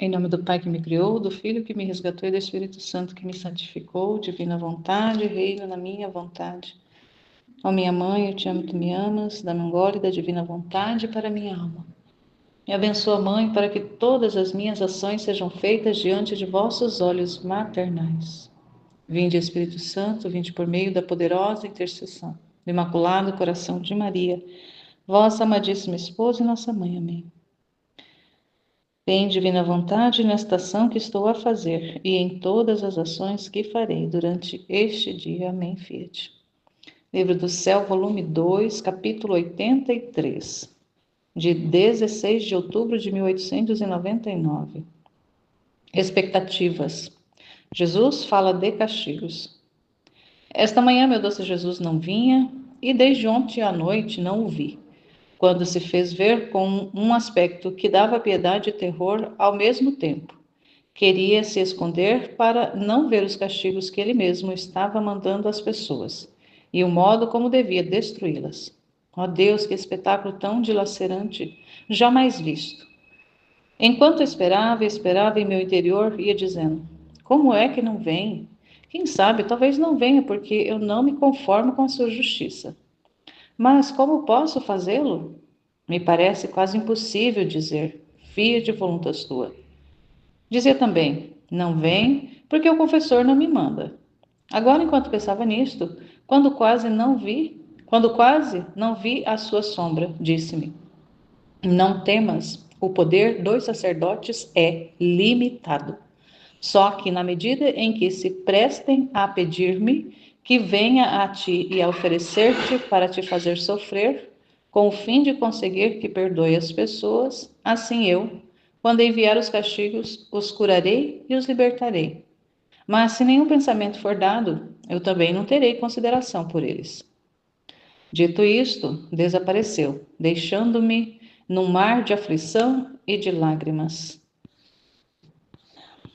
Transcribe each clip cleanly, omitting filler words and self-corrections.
Em nome do Pai que me criou, do Filho que me resgatou e do Espírito Santo que me santificou, divina vontade, reina na minha vontade. Ó minha mãe, eu te amo, tu me amas, dá-me um gole da divina vontade para minha alma. Me abençoa, Mãe, para que todas as minhas ações sejam feitas diante de vossos olhos maternais. Vinde, Espírito Santo, vinde por meio da poderosa intercessão do Imaculado Coração de Maria, vossa amadíssima esposa e nossa mãe. Amém. Tem divina vontade nesta ação que estou a fazer e em todas as ações que farei durante este dia. Amém, Fiat. Livro do Céu, volume 2, capítulo 83, de 16 de outubro de 1899. Expectativas. Jesus fala de castigos. Esta manhã meu doce Jesus não vinha e desde ontem à noite não o vi, quando se fez ver com um aspecto que dava piedade e terror ao mesmo tempo. Queria se esconder para não ver os castigos que ele mesmo estava mandando às pessoas e o modo como devia destruí-las. Ó Deus, que espetáculo tão dilacerante, jamais visto! Enquanto esperava em meu interior, ia dizendo: como é que não vem? Quem sabe, talvez não venha, porque eu não me conformo com a sua justiça. Mas como posso fazê-lo? Me parece quase impossível dizer: fiat voluntas tua. Dizia também: não vem, porque o confessor não me manda. Agora, enquanto pensava nisto, quando quase não vi a sua sombra, disse-me: não temas, o poder dos sacerdotes é limitado. Só que na medida em que se prestem a pedir-me que venha a ti e a oferecer-te para te fazer sofrer, com o fim de conseguir que perdoe as pessoas, assim eu, quando enviar os castigos, os curarei e os libertarei. Mas se nenhum pensamento for dado, eu também não terei consideração por eles. Dito isto, desapareceu, deixando-me num mar de aflição e de lágrimas.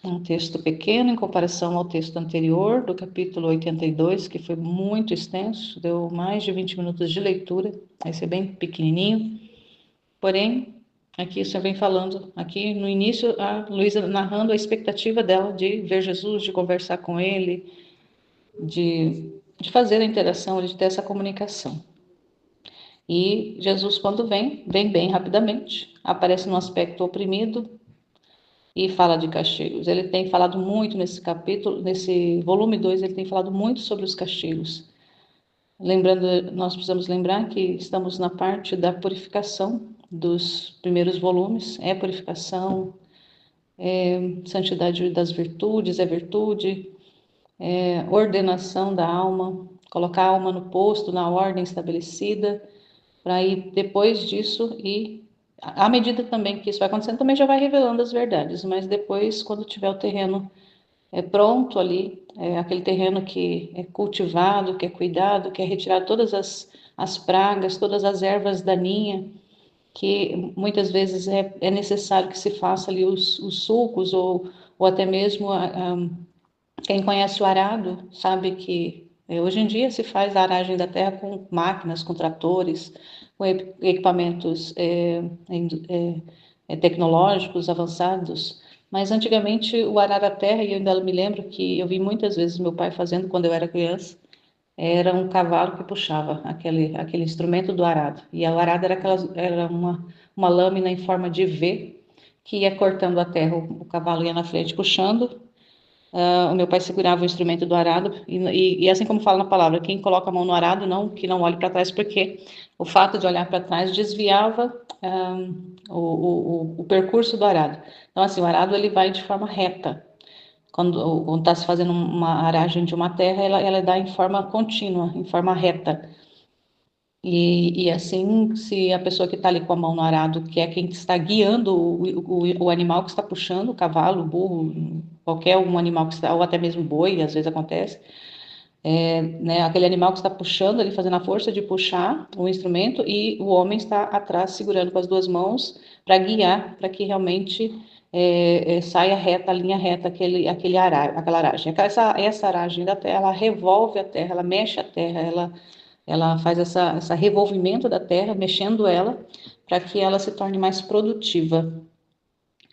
Um texto pequeno em comparação ao texto anterior, do capítulo 82, que foi muito extenso, deu mais de 20 minutos de leitura, esse é bem pequenininho. Porém, aqui você vem falando, aqui no início, a Luísa narrando a expectativa dela de ver Jesus, de conversar com ele, de fazer a interação, de ter essa comunicação. E Jesus, quando vem bem rapidamente, aparece num aspecto oprimido e fala de castigos. Ele tem falado muito nesse capítulo, nesse volume 2, ele tem falado muito sobre os castigos. Lembrando, nós precisamos lembrar que estamos na parte da purificação dos primeiros volumes, é purificação, é santidade das virtudes, é virtude, é ordenação da alma, colocar a alma no posto, na ordem estabelecida, para ir depois disso e à medida também que isso vai acontecendo, também já vai revelando as verdades, mas depois, quando tiver o terreno pronto ali, aquele terreno que é cultivado, que é cuidado, que é retirado todas as pragas, todas as ervas daninhas, que muitas vezes é necessário que se faça ali os sulcos, ou até mesmo quem conhece o arado sabe que hoje em dia se faz a aragem da terra com máquinas, com tratores, com equipamentos tecnológicos avançados, mas antigamente o arar a terra, e eu ainda me lembro que eu vi muitas vezes meu pai fazendo quando eu era criança, era um cavalo que puxava aquele instrumento do arado, e o arado era uma lâmina em forma de V, que ia cortando a terra, o cavalo ia na frente puxando. O meu pai segurava o instrumento do arado e assim como fala na palavra, quem coloca a mão no arado, que não olhe para trás, porque o fato de olhar para trás desviava o percurso do arado. Então, assim, o arado ele vai de forma reta. Quando está se fazendo uma aragem de uma terra, ela dá em forma contínua, em forma reta. E assim, se a pessoa que está ali com a mão no arado, que é quem está guiando o animal que está puxando, o cavalo, o burro, qualquer um animal que está, ou até mesmo boi, às vezes acontece, né, aquele animal que está puxando, ele fazendo a força de puxar o instrumento e o homem está atrás segurando com as duas mãos para guiar, para que realmente saia reta, a linha reta, aquela aragem. Essa aragem da terra, ela revolve a terra, ela mexe a terra, ela faz essa revolvimento da terra, mexendo ela, para que ela se torne mais produtiva.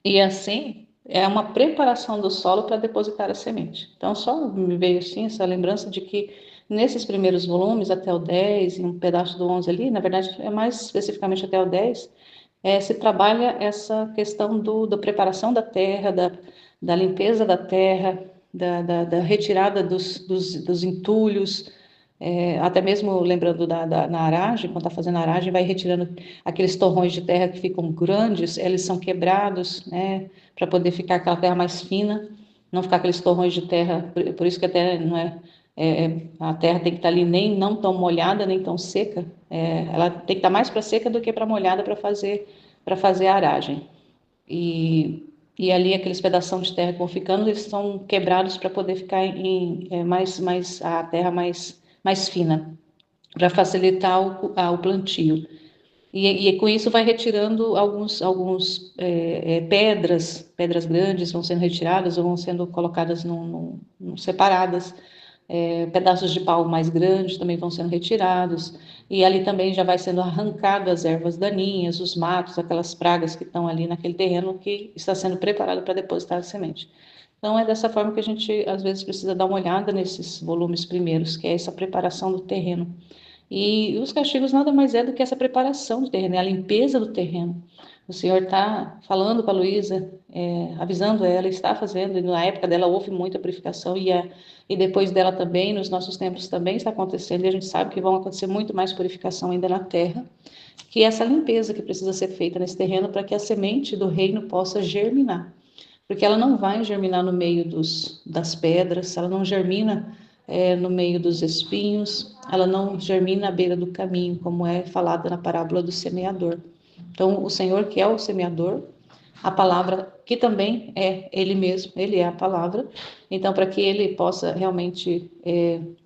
E assim, é uma preparação do solo para depositar a semente. Então, só me veio assim essa lembrança de que nesses primeiros volumes, até o 10 e um pedaço do 11 ali, na verdade, é mais especificamente até o 10, se trabalha essa questão da preparação da terra, da limpeza da terra, da retirada dos entulhos, até mesmo lembrando na aragem, quando está fazendo a aragem, vai retirando aqueles torrões de terra que ficam grandes, eles são quebrados, né, para poder ficar aquela terra mais fina, não ficar aqueles torrões de terra, por isso que até não a terra tem que estar ali nem não tão molhada, nem tão seca, ela tem que estar mais para seca do que para molhada para fazer a aragem. E ali aqueles pedaços de terra que vão ficando, eles são quebrados para poder ficar a terra mais fina, para facilitar o plantio. E com isso vai retirando alguns pedras grandes vão sendo retiradas ou vão sendo colocadas separadas. Pedaços de pau mais grandes também vão sendo retirados, e ali também já vai sendo arrancadas as ervas daninhas, os matos, aquelas pragas que estão ali naquele terreno que está sendo preparado para depositar a semente. Então, é dessa forma que a gente, às vezes, precisa dar uma olhada nesses volumes primeiros, que é essa preparação do terreno. E os castigos nada mais é do que essa preparação do terreno, é a limpeza do terreno. O Senhor está falando para a Luísa, avisando ela, está fazendo, e na época dela houve muita purificação, e depois dela também, nos nossos tempos também está acontecendo, e a gente sabe que vão acontecer muito mais purificação ainda na terra, que é essa limpeza que precisa ser feita nesse terreno para que a semente do reino possa germinar. Porque ela não vai germinar no meio das pedras, ela não germina no meio dos espinhos, ela não germina à beira do caminho, como é falado na parábola do semeador. Então, o Senhor, que é o semeador, a palavra, que também é Ele mesmo, Ele é a palavra. Então, para que Ele possa realmente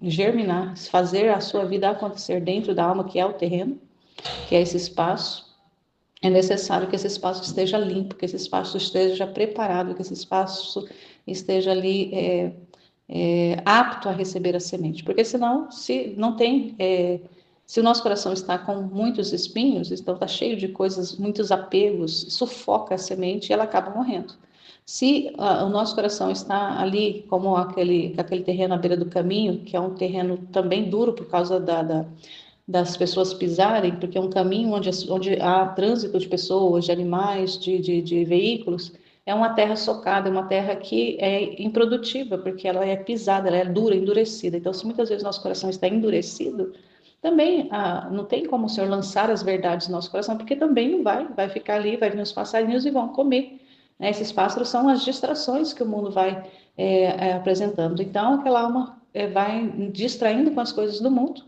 germinar, fazer a sua vida acontecer dentro da alma, que é o terreno, que é esse espaço, é necessário que esse espaço esteja limpo, que esse espaço esteja preparado, que esse espaço esteja ali apto a receber a semente. Porque senão, se não tem, se o nosso coração está com muitos espinhos, então está cheio de coisas, muitos apegos, sufoca a semente e ela acaba morrendo. Se o nosso coração está ali, como aquele terreno à beira do caminho, que é um terreno também duro por causa das pessoas pisarem, porque é um caminho onde há trânsito de pessoas, de animais, de veículos, é uma terra socada, é uma terra que é improdutiva, porque ela é pisada, ela é dura, endurecida. Então, se muitas vezes nosso coração está endurecido, também não tem como o Senhor lançar as verdades no nosso coração, porque também não vai ficar ali, vai vir os passarinhos e vão comer. Né? Esses pássaros são as distrações que o mundo vai apresentando. Então, aquela alma vai distraindo com as coisas do mundo,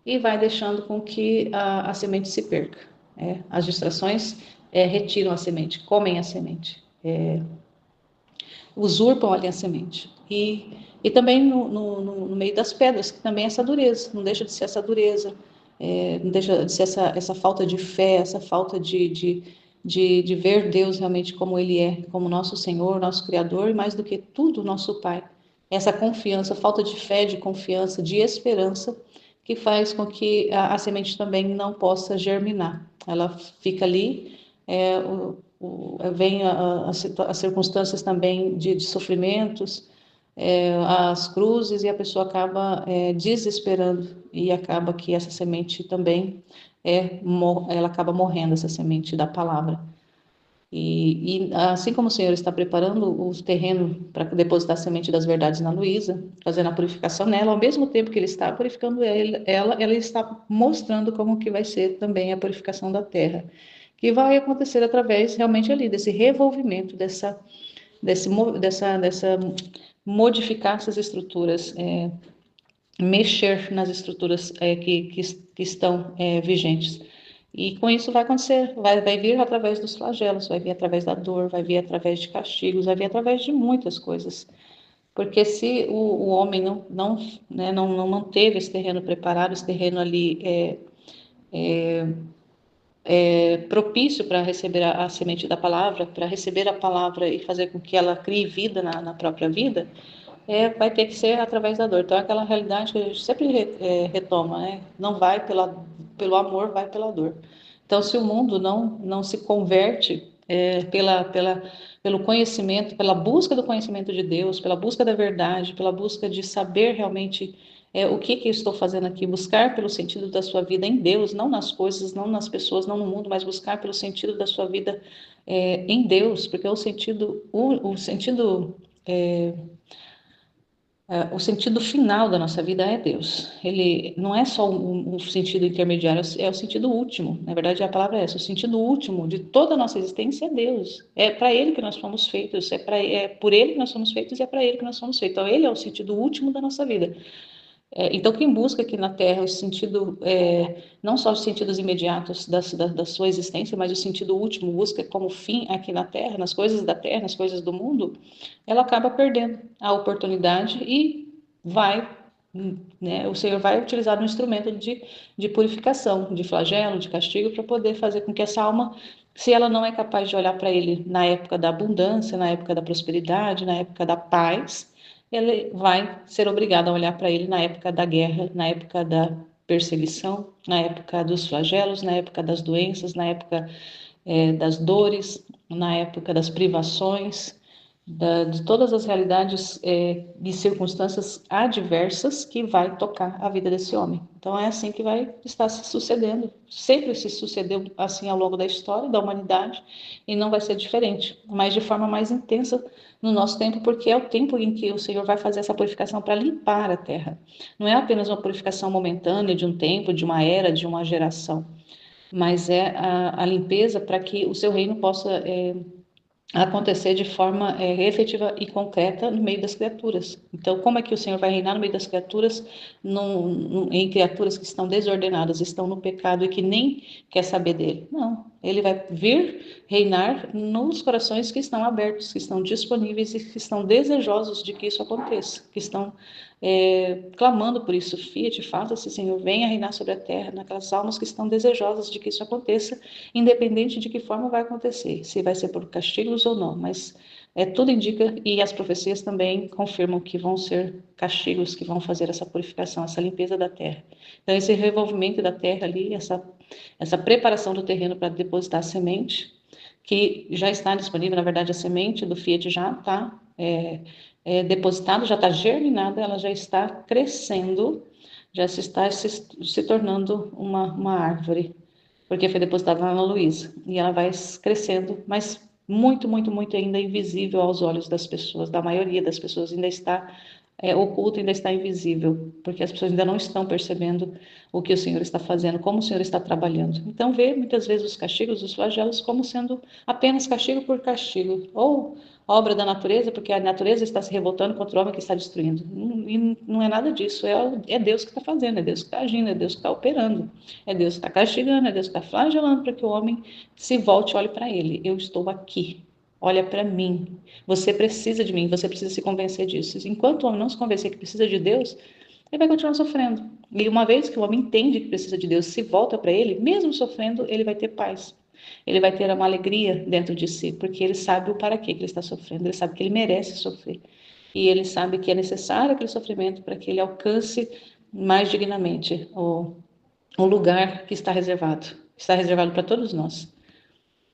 e vai deixando com que a semente se perca. As distrações retiram a semente, comem a semente, usurpam ali a semente. E também no meio das pedras, que também é essa dureza, não deixa de ser essa dureza, não deixa de ser essa falta de fé, essa falta de ver Deus realmente como Ele é, como nosso Senhor, nosso Criador, e mais do que tudo, nosso Pai. Essa confiança, falta de fé, de confiança, de esperança, que faz com que a semente também não possa germinar. Ela fica ali, vem as circunstâncias também de sofrimentos, as cruzes, e a pessoa acaba desesperando, e acaba que essa semente também ela acaba morrendo, essa semente da palavra. E assim como o Senhor está preparando o terreno para depositar a semente das verdades na Luísa, fazendo a purificação nela, ao mesmo tempo que Ele está purificando ela está mostrando como que vai ser também a purificação da terra, que vai acontecer através realmente ali desse revolvimento, dessa modificar essas estruturas, mexer nas estruturas que estão vigentes. E com isso vai acontecer, vai vir através dos flagelos, vai vir através da dor, vai vir através de castigos, vai vir através de muitas coisas. Porque se o homem não manteve esse terreno preparado, esse terreno ali propício para receber a semente da palavra, para receber a palavra e fazer com que ela crie vida na própria vida, vai ter que ser através da dor. Então, é aquela realidade que a gente sempre retoma, né? Não vai pelo amor, vai pela dor. Então, se o mundo não se converte pelo conhecimento, pela busca do conhecimento de Deus, pela busca da verdade, pela busca de saber realmente o que que eu estou fazendo aqui, buscar pelo sentido da sua vida em Deus, não nas coisas, não nas pessoas, não no mundo, mas buscar pelo sentido da sua vida em Deus, porque o sentido final da nossa vida é Deus. Ele não é só um sentido intermediário, é o sentido último. Na verdade, a palavra é essa: o sentido último de toda a nossa existência é Deus. É para Ele que nós fomos feitos, é por Ele que nós somos feitos e é para Ele que nós somos feitos. Então, Ele é o sentido último da nossa vida. Então, quem busca aqui na Terra o sentido, não só os sentidos imediatos da sua existência, mas o sentido último, busca como fim aqui na Terra, nas coisas da Terra, nas coisas do mundo, ela acaba perdendo a oportunidade e vai, né, o Senhor vai utilizar um instrumento de purificação, de flagelo, de castigo, para poder fazer com que essa alma, se ela não é capaz de olhar para Ele na época da abundância, na época da prosperidade, na época da paz, ele vai ser obrigado a olhar para ele na época da guerra, na época da perseguição, na época dos flagelos, na época das doenças, na época das dores, na época das privações, de todas as realidades e circunstâncias adversas que vai tocar a vida desse homem. Então é assim que vai estar se sucedendo. Sempre se sucedeu assim ao longo da história da humanidade e não vai ser diferente, mas de forma mais intensa no nosso tempo, porque é o tempo em que o Senhor vai fazer essa purificação para limpar a terra. Não é apenas uma purificação momentânea de um tempo, de uma era, de uma geração, mas é a limpeza para que o seu reino possa acontecer de forma efetiva e concreta no meio das criaturas. Então, como é que o Senhor vai reinar no meio das criaturas, em criaturas que estão desordenadas, estão no pecado e que nem quer saber dele? Não, ele vai vir reinar nos corações que estão abertos, que estão disponíveis e que estão desejosos de que isso aconteça, que estão clamando por isso. Fiat, faça-se, Senhor, venha reinar sobre a terra, naquelas almas que estão desejosas de que isso aconteça, independente de que forma vai acontecer, se vai ser por castigos ou não, mas tudo indica, e as profecias também confirmam que vão ser castigos que vão fazer essa purificação, essa limpeza da terra. Então, esse revolvimento da terra ali, essa preparação do terreno para depositar a semente, que já está disponível, na verdade, a semente do Fiat já está depositada, já está germinada, ela já está crescendo, já está se tornando uma árvore, porque foi depositada na Ana Luísa, e ela vai crescendo, mas muito, muito, muito ainda invisível aos olhos das pessoas, da maioria das pessoas ainda está oculto, ainda está invisível, porque as pessoas ainda não estão percebendo o que o Senhor está fazendo, como o Senhor está trabalhando. Então, vê muitas vezes os castigos, os flagelos, como sendo apenas castigo por castigo, ou obra da natureza, porque a natureza está se revoltando contra o homem que está destruindo. E não é nada disso, é Deus que está fazendo, é Deus que está agindo, é Deus que está operando, é Deus que está castigando, é Deus que está flagelando para que o homem se volte e olhe para ele. Eu estou aqui. Olha para mim. Você precisa de mim, você precisa se convencer disso. Enquanto o homem não se convencer que precisa de Deus, ele vai continuar sofrendo. E uma vez que o homem entende que precisa de Deus, se volta para ele, mesmo sofrendo, ele vai ter paz. Ele vai ter uma alegria dentro de si, porque ele sabe o para que ele está sofrendo, ele sabe que ele merece sofrer. E ele sabe que é necessário aquele sofrimento para que ele alcance mais dignamente o lugar que está reservado para todos nós.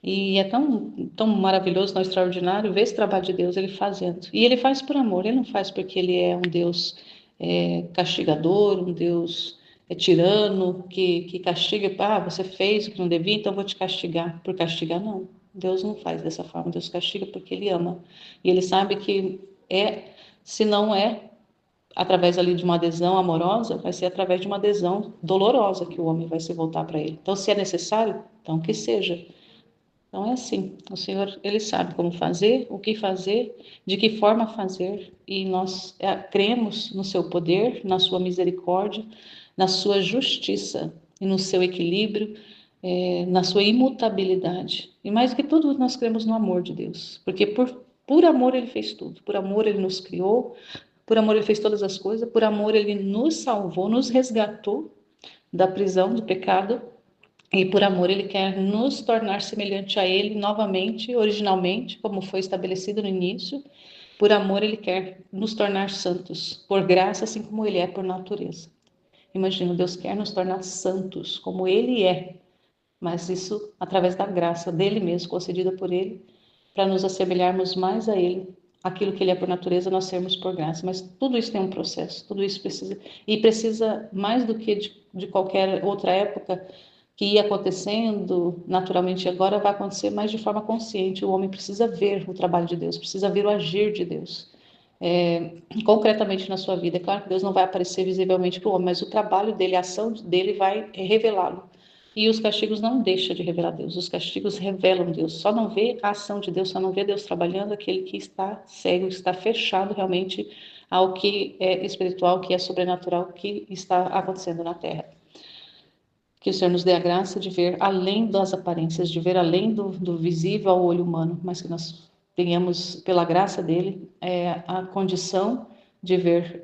E é tão maravilhoso, tão extraordinário ver esse trabalho de Deus, ele fazendo. E ele faz por amor, ele não faz porque ele é um Deus castigador, um Deus tirano, que castiga, você fez o que não devia, então vou te castigar. Por castigar, não. Deus não faz dessa forma, Deus castiga porque ele ama. E ele sabe que se não é através ali de uma adesão amorosa, vai ser através de uma adesão dolorosa que o homem vai se voltar para ele. Então, se é necessário, então que seja. Então é assim, o Senhor, Ele sabe como fazer, o que fazer, de que forma fazer, e nós cremos no seu poder, na sua misericórdia, na sua justiça e no seu equilíbrio, na sua imutabilidade. E mais do que tudo, nós cremos no amor de Deus, porque por amor Ele fez tudo, por amor Ele nos criou, por amor Ele fez todas as coisas, por amor Ele nos salvou, nos resgatou da prisão, do pecado. E por amor, ele quer nos tornar semelhante a ele novamente, originalmente, como foi estabelecido no início. Por amor, ele quer nos tornar santos, por graça, assim como ele é por natureza. Imagina, Deus quer nos tornar santos, como ele é. mas isso através da graça dele mesmo, concedida por ele, para nos assemelharmos mais a ele, aquilo que ele é por natureza, nós sermos por graça. Mas tudo isso tem um processo, tudo isso precisa mais do que de qualquer outra época que ia acontecendo naturalmente, agora vai acontecer mais de forma consciente. O homem precisa ver o trabalho de Deus, precisa ver o agir de Deus. Concretamente na sua vida. É claro que Deus não vai aparecer visivelmente para o homem, mas o trabalho dele, a ação dele vai revelá-lo. E os castigos não deixam de revelar Deus, os castigos revelam Deus. Só não vê a ação de Deus, só não vê Deus trabalhando aquele que está cego, está fechado realmente ao que é espiritual, que é sobrenatural, que está acontecendo na terra. Que o Senhor nos dê a graça de ver além das aparências, de ver além do visível ao olho humano, mas que nós tenhamos, pela graça dele, a condição de ver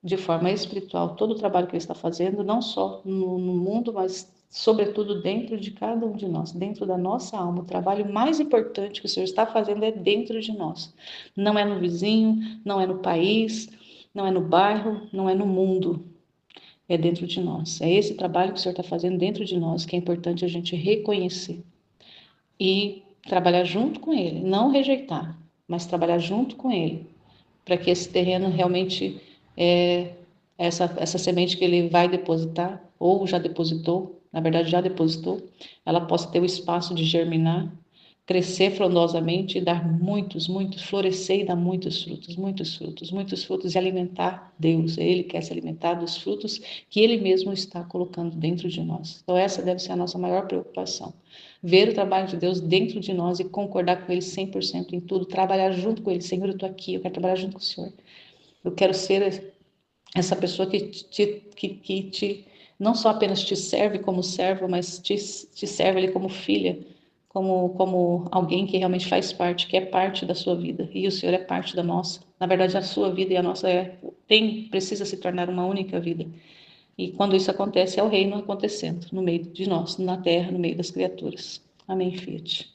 de forma espiritual todo o trabalho que ele está fazendo, não só no mundo, mas sobretudo dentro de cada um de nós, dentro da nossa alma. O trabalho mais importante que o Senhor está fazendo é dentro de nós. Não é no vizinho, não é no país, não é no bairro, não é no mundo. É dentro de nós. É esse trabalho que o Senhor está fazendo dentro de nós que é importante a gente reconhecer e trabalhar junto com Ele, não rejeitar, mas trabalhar junto com Ele, para que esse terreno realmente, essa semente que Ele vai depositar, ou já depositou, na verdade já depositou, ela possa ter o espaço de germinar, crescer frondosamente e dar muitos, florescer e dar muitos frutos e alimentar Deus. Ele quer se alimentar dos frutos que Ele mesmo está colocando dentro de nós. Então essa deve ser a nossa maior preocupação. Ver o trabalho de Deus dentro de nós e concordar com Ele 100% em tudo, trabalhar junto com Ele. Senhor, eu estou aqui, eu quero trabalhar junto com o Senhor. Eu quero ser essa pessoa que te não só apenas te serve como servo, mas te serve ali como filha, como alguém que realmente faz parte, que é parte da sua vida. E o Senhor é parte da nossa. Na verdade, a sua vida e a nossa precisa se tornar uma única vida. E quando isso acontece, é o reino acontecendo no meio de nós, na terra, no meio das criaturas. Amém, Fiat.